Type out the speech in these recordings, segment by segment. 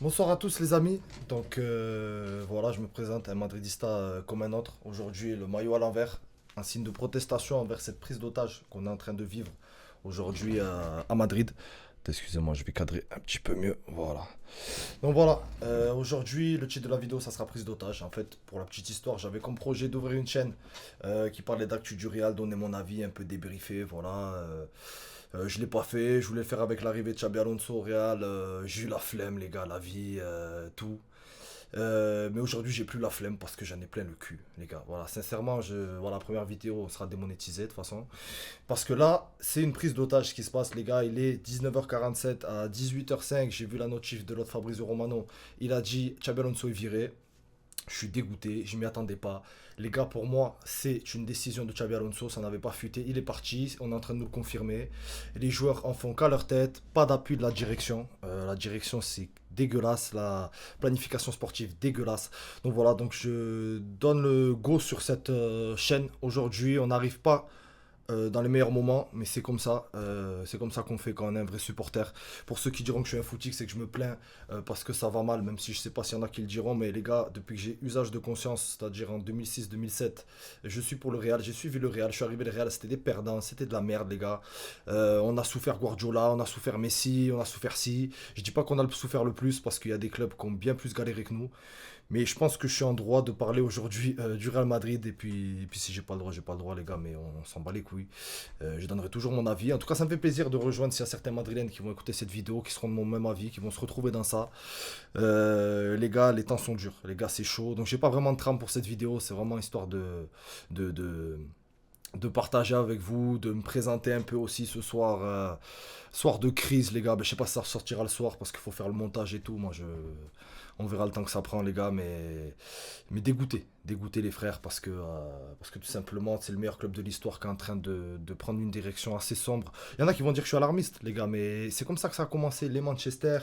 Bonsoir à tous les amis. Donc voilà, je me présente un madridista comme un autre. Aujourd'hui, le maillot à l'envers, un signe de protestation envers cette prise d'otage qu'on est en train de vivre aujourd'hui à Madrid. Excusez-moi, je vais cadrer un petit peu mieux. Voilà. Donc voilà, aujourd'hui, le titre de la vidéo, ça sera prise d'otage. En fait, pour la petite histoire, j'avais comme projet d'ouvrir une chaîne qui parlait d'actu du Real, donner mon avis, un peu débriefé, voilà. Je l'ai pas fait, je voulais le faire avec l'arrivée de Xabi Alonso au Real. J'ai eu la flemme, les gars, la vie, tout. Mais aujourd'hui, j'ai plus la flemme parce que j'en ai plein le cul, les gars. Voilà, sincèrement, voilà, la première vidéo sera démonétisée de toute façon. Parce que là, c'est une prise d'otage qui se passe, les gars. Il est 19h47 à 18h05. J'ai vu la notif de l'autre Fabrizio Romano. Il a dit Xabi Alonso est viré. Je suis dégoûté, je m'y attendais pas. Les gars, pour moi, c'est une décision de Xabi Alonso, ça n'avait pas fuité. Il est parti, on est en train de nous le confirmer. Les joueurs en font qu'à leur tête, pas d'appui de la direction. La direction, c'est dégueulasse, la planification sportive dégueulasse. Donc voilà, donc je donne le go sur cette chaîne aujourd'hui. On n'arrive pas dans les meilleurs moments, mais c'est comme ça qu'on fait quand on est un vrai supporter. Pour ceux qui diront que je suis un footique, c'est que je me plains parce que ça va mal, même si je sais pas s'il y en a qui le diront, mais les gars, depuis que j'ai usage de conscience, c'est-à-dire en 2006-2007, je suis pour le Real, j'ai suivi le Real, je suis arrivé le Real, c'était des perdants, c'était de la merde, les gars. On a souffert Guardiola, on a souffert Messi, on a souffert si. Je dis pas qu'on a souffert le plus parce qu'il y a des clubs qui ont bien plus galéré que nous. Mais je pense que je suis en droit de parler aujourd'hui du Real Madrid. Et puis si j'ai pas le droit, j'ai pas le droit, les gars, mais on s'en bat les couilles. Je donnerai toujours mon avis. En tout cas, ça me fait plaisir de rejoindre s'il y a certains Madrilènes qui vont écouter cette vidéo, qui seront de mon même avis, qui vont se retrouver dans ça. Les gars, les temps sont durs. Les gars, c'est chaud. Donc, j'ai pas vraiment de trame pour cette vidéo. C'est vraiment histoire de, de, de partager avec vous, de me présenter un peu aussi ce soir. Soir de crise, les gars. Ben, je sais pas si ça ressortira le soir parce qu'il faut faire le montage et tout. On verra le temps que ça prend, les gars. Mais dégoûté. Dégoûté, les frères, parce que tout simplement, c'est le meilleur club de l'histoire qui est en train de prendre une direction assez sombre. Il y en a qui vont dire que je suis alarmiste, les gars. Mais c'est comme ça que ça a commencé. Les Manchester,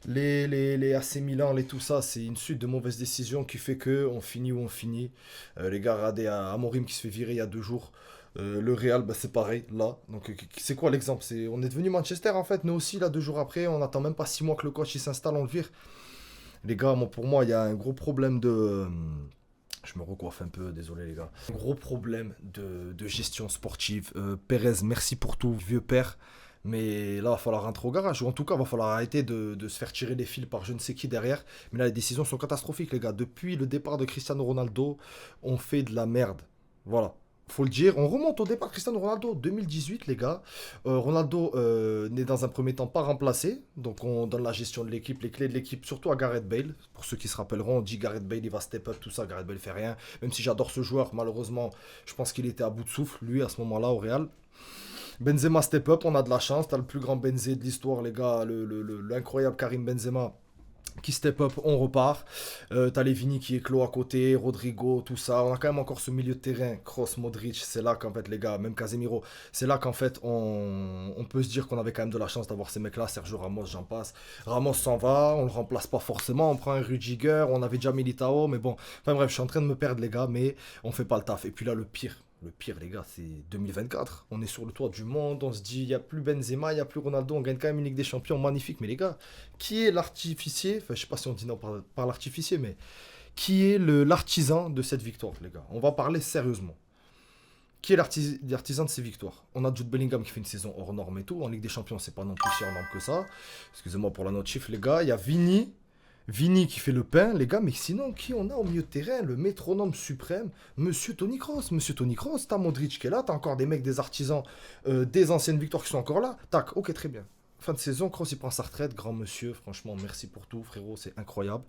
les AC Milan, les tout ça, c'est une suite de mauvaises décisions qui fait que on finit où on finit. Les gars, regardez à Amorim qui se fait virer il y a 2 jours. Le Real, bah, c'est pareil, là. Donc, c'est quoi l'exemple? On est devenu Manchester, en fait. Nous aussi, là, 2 jours après, on attend même pas 6 mois que le coach il s'installe, on le vire. Les gars, pour moi, il y a un gros problème de. Je me recoiffe un peu, désolé, les gars. Un gros problème de gestion sportive. Pérez, merci pour tout, vieux père. Mais là, il va falloir rentrer au garage. Ou en tout cas, il va falloir arrêter de se faire tirer les fils par je ne sais qui derrière. Mais là, les décisions sont catastrophiques, les gars. Depuis le départ de Cristiano Ronaldo, on fait de la merde. Voilà. Faut le dire. On remonte au départ de Cristiano Ronaldo, 2018, les gars. Ronaldo n'est dans un premier temps pas remplacé. Donc, on donne la gestion de l'équipe, les clés de l'équipe, surtout à Gareth Bale. Pour ceux qui se rappelleront, on dit Gareth Bale, il va step up, tout ça. Gareth Bale fait rien. Même si j'adore ce joueur, malheureusement, je pense qu'il était à bout de souffle, lui, à ce moment-là, au Real. Benzema step up, on a de la chance. T'as le plus grand Benzé de l'histoire, les gars. L'incroyable Karim Benzema qui step up, on repart. T'as les Vini qui éclos à côté, Rodrigo, tout ça. On a quand même encore ce milieu de terrain, Kroos, Modric. C'est là qu'en fait, les gars, même Casemiro, c'est là qu'en fait, on peut se dire qu'on avait quand même de la chance d'avoir ces mecs-là. Sergio Ramos, j'en passe. Ramos s'en va, on le remplace pas forcément. On prend un Rudiger, on avait déjà Militao, mais bon. Enfin bref, je suis en train de me perdre, les gars, mais on fait pas le taf. Et puis là, le pire. Le pire, les gars, c'est 2024. On est sur le toit du monde. On se dit, il n'y a plus Benzema, il n'y a plus Ronaldo. On gagne quand même une Ligue des Champions magnifique. Mais les gars, qui est l'artificier? Enfin, je sais pas si on dit non par l'artificier, mais qui est l'artisan de cette victoire, les gars? On va parler sérieusement. Qui est l'artisan de ces victoires? On a Jude Bellingham qui fait une saison hors norme et tout. En Ligue des Champions, c'est pas non plus si hors norme que ça. Excusez-moi pour la note chiffre, les gars. Il y a Vini qui fait le pain, les gars, mais sinon, qui on a au milieu de terrain? Le métronome suprême, Monsieur Tony Kroos. Monsieur Tony Kroos, t'as Modric qui est là, t'as encore des mecs, des artisans, des anciennes victoires qui sont encore là. Tac, ok, très bien. Fin de saison, Kroos il prend sa retraite, grand monsieur, franchement, merci pour tout, frérot, c'est incroyable.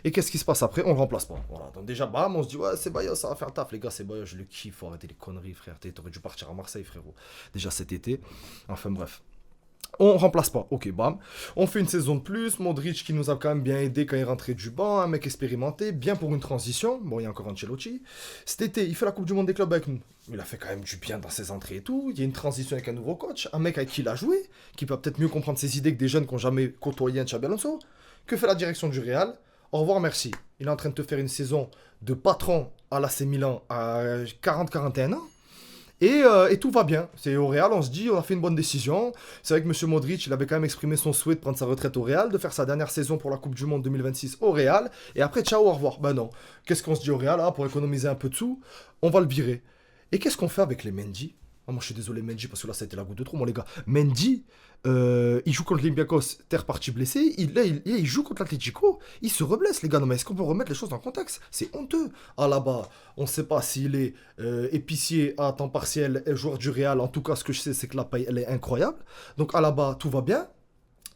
Et qu'est-ce qui se passe après? On le remplace pas. Voilà, donc déjà, bam, on se dit, ouais, c'est Bayo, ça va faire le taf, les gars, c'est Bayo, je le kiffe, faut arrêter les conneries, frère. T'aurais dû partir à Marseille, frérot, déjà cet été. Enfin, bref. On remplace pas, ok, bam. On fait une saison de plus. Modric qui nous a quand même bien aidé quand il est rentré du banc. Un mec expérimenté, bien pour une transition. Bon, il y a encore Ancelotti. Cet été, il fait la Coupe du Monde des clubs avec nous. Il a fait quand même du bien dans ses entrées et tout. Il y a une transition avec un nouveau coach. Un mec avec qui il a joué. Qui peut peut-être mieux comprendre ses idées que des jeunes qui n'ont jamais côtoyé un Xabi Alonso. Que fait la direction du Real? Au revoir, merci. Il est en train de te faire une saison de patron à l'AC Milan à 40-41 ans. Et tout va bien. C'est au Real, on se dit, on a fait une bonne décision. C'est vrai que M. Modric, il avait quand même exprimé son souhait de prendre sa retraite au Real, de faire sa dernière saison pour la Coupe du Monde 2026 au Real. Et après, ciao, au revoir. Ben non. Qu'est-ce qu'on se dit au Real, pour économiser un peu de sous, on va le virer. Et qu'est-ce qu'on fait avec les Mendy? Moi, je suis désolé, Mendy, parce que là, ça a été la goutte de trop, mon les gars. Mendy, il joue contre l'Olympiakos, terre partie blessée. Il joue contre l'Atlético. Il se reblesse, les gars. Non, mais est-ce qu'on peut remettre les choses dans le contexte? C'est honteux. Ah, là-bas, on ne sait pas s'il est épicier à temps partiel, joueur du Real. En tout cas, ce que je sais, c'est que la paye, elle est incroyable. Donc, à là-bas, tout va bien.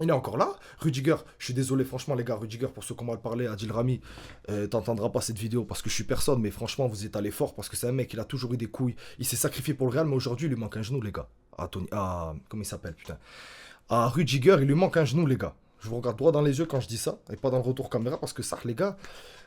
Il est encore là. Rudiger, je suis désolé, franchement, les gars. Rudiger, pour ceux qui m'ont parlé, Adil Rami, t'entendras pas cette vidéo parce que je suis personne, mais franchement, vous êtes allé fort parce que c'est un mec, il a toujours eu des couilles. Il s'est sacrifié pour le Real, mais aujourd'hui, il lui manque un genou, les gars. Comment il s'appelle, putain. À Rudiger, il lui manque un genou, les gars. Je vous regarde droit dans les yeux quand je dis ça, et pas dans le retour caméra, parce que ça, les gars,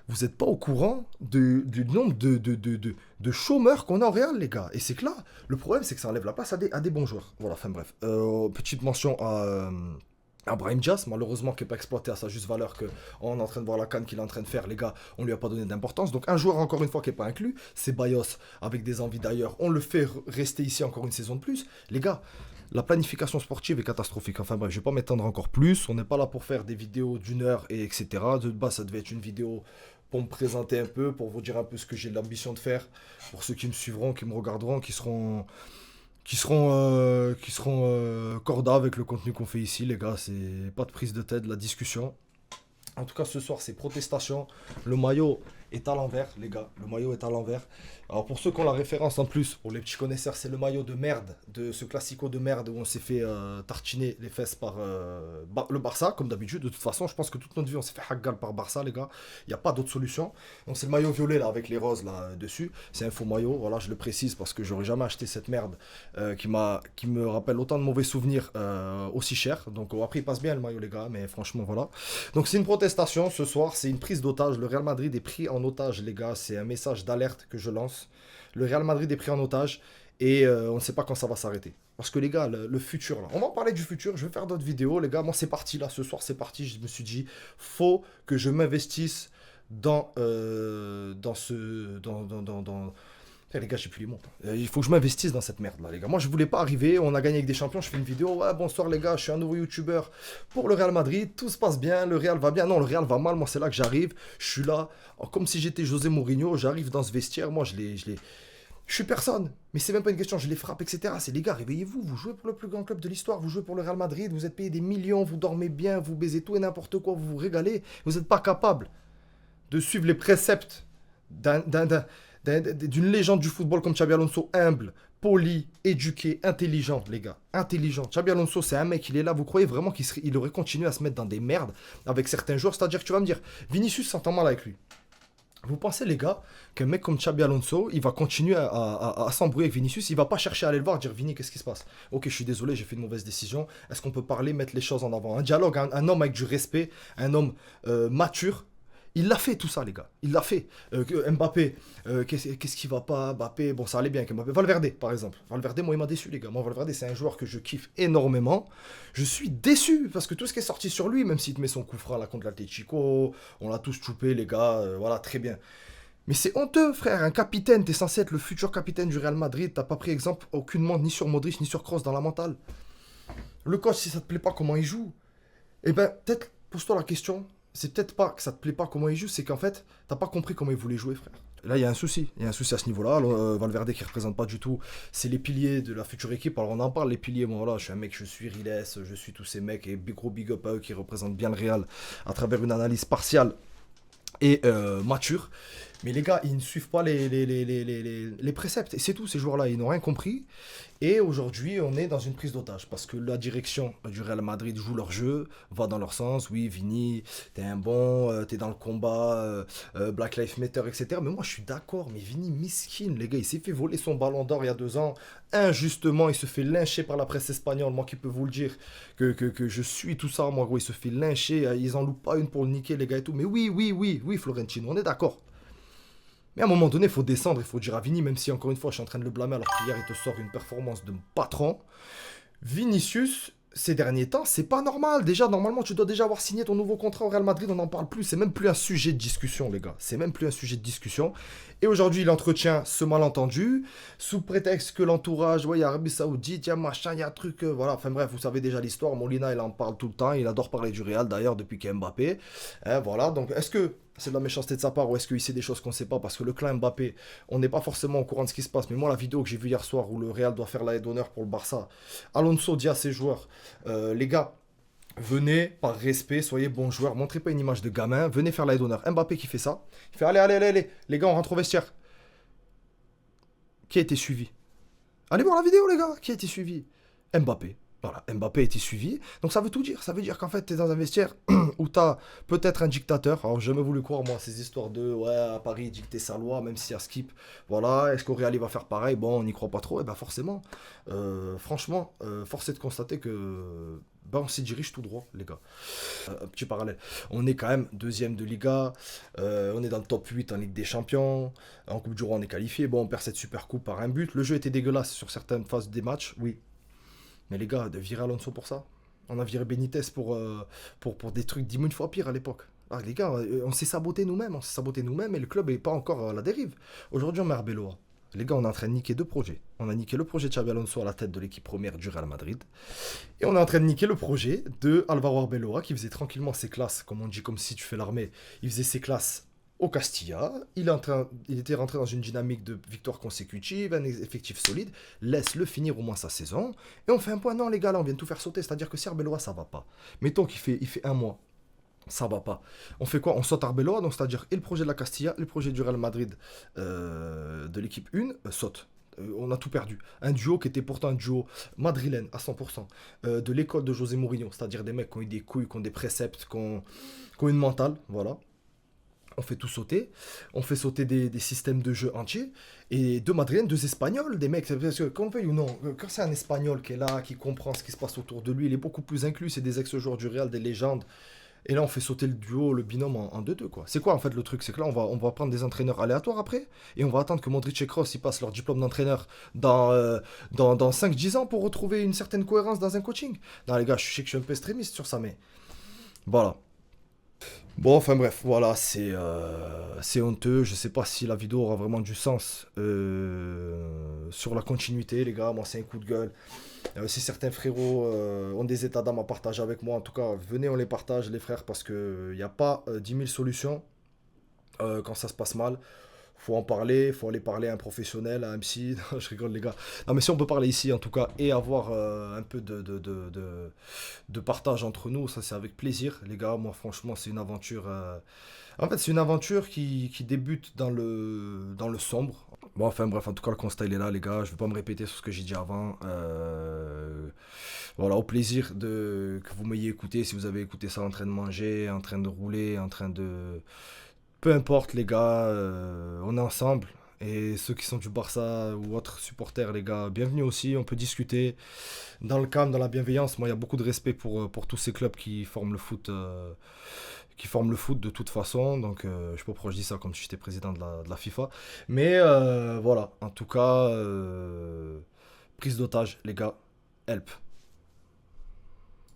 vous n'êtes pas au courant du nombre de chômeurs qu'on a au Real, les gars. Et c'est que là, le problème, c'est que ça enlève la place à des bons joueurs. Voilà, enfin bref. Petite mention à Brahim Diaz, malheureusement, qui n'est pas exploité à sa juste valeur, qu'on est en train de voir la canne qu'il est en train de faire, les gars, on lui a pas donné d'importance. Donc un joueur, encore une fois, qui n'est pas inclus, c'est Bayos, avec des envies d'ailleurs. On le fait rester ici encore une saison de plus. Les gars, la planification sportive est catastrophique. Enfin bref, je ne vais pas m'étendre encore plus. On n'est pas là pour faire des vidéos d'une heure, et etc. De base, ça devait être une vidéo pour me présenter un peu, pour vous dire un peu ce que j'ai l'ambition de faire. Pour ceux qui me suivront, qui me regarderont, qui seront corda avec le contenu qu'on fait ici, les gars. C'est pas de prise de tête, de la discussion. En tout cas, ce soir, c'est protestation. Le maillot est à l'envers, les gars. Le maillot est à l'envers. Alors, pour ceux qui ont la référence en plus, pour les petits connaisseurs, c'est le maillot de merde, de ce classico de merde où on s'est fait tartiner les fesses par le Barça, comme d'habitude. De toute façon, je pense que toute notre vie, on s'est fait haggal par Barça, les gars. Il n'y a pas d'autre solution. Donc, c'est le maillot violet, là, avec les roses, là, dessus. C'est un faux maillot. Voilà, je le précise parce que j'aurais jamais acheté cette merde qui me rappelle autant de mauvais souvenirs aussi cher. Donc, après, il passe bien, le maillot, les gars. Mais franchement, voilà. Donc, c'est une protestation ce soir. C'est une prise d'otage. Le Real Madrid est pris en otage, les gars. C'est un message d'alerte que je lance. Le Real Madrid est pris en otage et on ne sait pas quand ça va s'arrêter. Parce que les gars, le futur là, on va en parler du futur, je vais faire d'autres vidéos, les gars. Moi c'est parti là, ce soir c'est parti. Je me suis dit, faut que je m'investisse dans les gars, j'ai plus les mots. Il faut que je m'investisse dans cette merde là, les gars. Moi, je voulais pas arriver. On a gagné avec des champions. Je fais une vidéo. Ouais, bonsoir, les gars. Je suis un nouveau youtubeur pour le Real Madrid. Tout se passe bien. Le Real va bien. Non, le Real va mal. Moi, c'est là que j'arrive. Je suis là, comme si j'étais José Mourinho. J'arrive dans ce vestiaire. Moi, je suis personne. Mais c'est même pas une question. Je les frappe, etc. C'est les gars, réveillez-vous. Vous jouez pour le plus grand club de l'histoire. Vous jouez pour le Real Madrid. Vous êtes payé des millions. Vous dormez bien. Vous baisez tout et n'importe quoi. Vous vous régalez. Vous n'êtes pas capable de suivre les préceptes d'une légende du football comme Xabi Alonso, humble, poli, éduqué, intelligent, les gars. Intelligent. Xabi Alonso, c'est un mec, il est là. Vous croyez vraiment qu'il aurait continué à se mettre dans des merdes avec certains joueurs? C'est-à-dire que tu vas me dire, Vinicius s'entend mal avec lui. Vous pensez, les gars, qu'un mec comme Xabi Alonso, il va continuer à s'embrouiller avec Vinicius, il va pas chercher à aller le voir, dire Vini, qu'est-ce qui se passe? Ok, je suis désolé, j'ai fait une mauvaise décision. Est-ce qu'on peut parler, mettre les choses en avant? Un dialogue, un homme avec du respect, un homme mature. Il l'a fait tout ça, les gars. Il l'a fait. Mbappé, qu'est-ce qui va pas? Mbappé, bon, ça allait bien avec Mbappé. Valverde, par exemple. Valverde, moi, il m'a déçu, les gars. Moi, Valverde, c'est un joueur que je kiffe énormément. Je suis déçu parce que tout ce qui est sorti sur lui, même s'il te met son coup franc là contre l'Atlético, on l'a tous choupé, les gars. Voilà, très bien. Mais c'est honteux, frère. Un capitaine, t'es censé être le futur capitaine du Real Madrid. T'as pas pris exemple aucunement ni sur Modric ni sur Kroos dans la mentale. Le coach, si ça te plaît pas comment il joue, eh ben, peut-être, pose-toi la question. C'est peut-être pas que ça te plaît pas comment il joue, c'est qu'en fait, t'as pas compris comment il voulait jouer, frère. Là, il y a un souci. Il y a un souci à ce niveau-là. Valverde qui représente pas du tout. C'est les piliers de la future équipe. Alors, on en parle, les piliers. Moi, voilà, je suis un mec, je suis Riles, je suis tous ces mecs. Et gros big up à eux qui représentent bien le Real à travers une analyse partiale et mature. Mais les gars, ils ne suivent pas les préceptes. Et c'est tout, ces joueurs-là, ils n'ont rien compris. Et aujourd'hui, on est dans une prise d'otage. Parce que la direction du Real Madrid joue leur jeu, va dans leur sens. Oui, Vini, t'es un bon, t'es dans le combat, Black Lives Matter, etc. Mais moi, je suis d'accord. Mais Vini, miskin, les gars, il s'est fait voler son ballon d'or il y a 2 ans. Injustement, il se fait lyncher par la presse espagnole. Moi qui peux vous le dire, que je suis tout ça. Moi, gros, il se fait lyncher. Ils en louent pas une pour le niquer, les gars, et tout. Mais oui, Florentino, on est d'accord. Mais à un moment donné, il faut descendre, il faut dire à Vini, même si encore une fois, je suis en train de le blâmer alors qu'hier, il te sort une performance de patron. Vinicius, ces derniers temps, c'est pas normal. Déjà, normalement, tu dois déjà avoir signé ton nouveau contrat au Real Madrid, on n'en parle plus. C'est même plus un sujet de discussion, les gars. C'est même plus un sujet de discussion. Et aujourd'hui, il entretient ce malentendu, sous prétexte que l'entourage, ouais, il y a Arabie Saoudite, il y a machin, il y a un truc, voilà. Enfin bref, vous savez déjà l'histoire. Molina, il en parle tout le temps. Il adore parler du Real, d'ailleurs, depuis qu'il y a Mbappé. Hein, voilà, donc est-ce que c'est de la méchanceté de sa part ou est-ce qu'il sait des choses qu'on ne sait pas? Parce que le clan Mbappé, on n'est pas forcément au courant de ce qui se passe. Mais moi, la vidéo que j'ai vue hier soir où le Real doit faire la d'honneur pour le Barça, Alonso dit à ses joueurs, les gars, venez par respect, soyez bons joueurs, montrez pas une image de gamin, venez faire l'aide d'honneur. Mbappé qui fait ça, il fait allez, allez, allez, allez, les gars, on rentre au vestiaire. Qui a été suivi? Allez voir la vidéo, les gars, qui a été suivi? Mbappé. Voilà, Mbappé a été suivi. Donc ça veut tout dire. Ça veut dire qu'en fait, tu es dans un vestiaire où tu as peut-être un dictateur. Alors, j'ai jamais voulu croire, moi, ces histoires de ouais, à Paris, dicter sa loi, même si à Skip. Voilà, est-ce qu'au Real, il va faire pareil? Bon, on n'y croit pas trop. Et ben forcément, franchement, force est de constater que ben, on s'y dirige tout droit, les gars. Un petit parallèle. On est quand même deuxième de Liga. On est dans le top 8 en Ligue des Champions. En Coupe du Roi, on est qualifié. Bon, on perd cette super coupe par un but. Le jeu était dégueulasse sur certaines phases des matchs, oui. Mais les gars, de virer Alonso pour ça. On a viré Benitez pour des trucs 10 000 fois pire à l'époque. Ah, les gars, on s'est saboté nous-mêmes. On s'est saboté nous-mêmes et le club n'est pas encore à la dérive. Aujourd'hui, on met Arbeloa. Les gars, on est en train de niquer deux projets. On a niqué le projet de Xabi Alonso à la tête de l'équipe première du Real Madrid. Et on est en train de niquer le projet de Alvaro Arbeloa qui faisait tranquillement ses classes, comme on dit, comme si tu fais l'armée. Il faisait ses classes au Castilla. Il était rentré dans une dynamique de victoires consécutives, un effectif solide. Laisse-le finir au moins sa saison. Et on fait un point. Non, les gars, là, on vient de tout faire sauter. C'est-à-dire que si Arbeloa, ça va pas. Mettons il fait un mois. Ça va pas. On fait quoi? On saute Arbeloa, donc c'est-à-dire et le projet de la Castilla, et le projet du Real Madrid de l'équipe 1 saute. On a tout perdu. Un duo qui était pourtant un duo madrilène à 100%, de l'école de José Mourinho, c'est-à-dire des mecs qui ont eu des couilles, qui ont des préceptes, qui ont une mentale, voilà. On fait tout sauter, on fait sauter des systèmes de jeu entiers, et deux Madrilènes, deux Espagnols, des mecs, parce que qu'on le veuille ou non, quand c'est un Espagnol qui est là, qui comprend ce qui se passe autour de lui, il est beaucoup plus inclus, c'est des ex-joueurs du Real, des légendes, et là on fait sauter le duo, le binôme en 2-2 quoi. C'est quoi en fait le truc? C'est que là on va prendre des entraîneurs aléatoires après, et on va attendre que Modric et Kroos ils passent leur diplôme d'entraîneur dans 5-10 ans pour retrouver une certaine cohérence dans un coaching. Non les gars, je sais que je suis un peu extrémiste sur ça, mais voilà. Bon, enfin bref, voilà, c'est honteux. Je sais pas si la vidéo aura vraiment du sens sur la continuité, les gars. Moi, c'est un coup de gueule. Si certains frérots ont des états d'âme à partager avec moi, en tout cas, venez, on les partage, les frères, parce que il n'y a pas 10 000 solutions quand ça se passe mal. Faut en parler, faut aller parler à un professionnel, à un psy. Je rigole, les gars. Non, mais si on peut parler ici, en tout cas, et avoir un peu de partage entre nous, ça c'est avec plaisir, les gars. Moi, franchement, c'est une aventure. En fait, c'est une aventure qui débute dans le sombre. Bon, enfin, bref, en tout cas, le constat il est là, les gars. Je vais pas me répéter sur ce que j'ai dit avant. Voilà, au plaisir que vous m'ayez écouté. Si vous avez écouté ça en train de manger, en train de rouler, en train de peu importe, les gars, on est ensemble. Et ceux qui sont du Barça ou autres supporters, les gars, bienvenue aussi. On peut discuter dans le calme, dans la bienveillance. Moi, il y a beaucoup de respect pour tous ces clubs qui forment le foot de toute façon. Donc, je sais pas pourquoi je dis ça comme si j'étais président de la FIFA. Mais voilà, en tout cas, prise d'otage, les gars, help.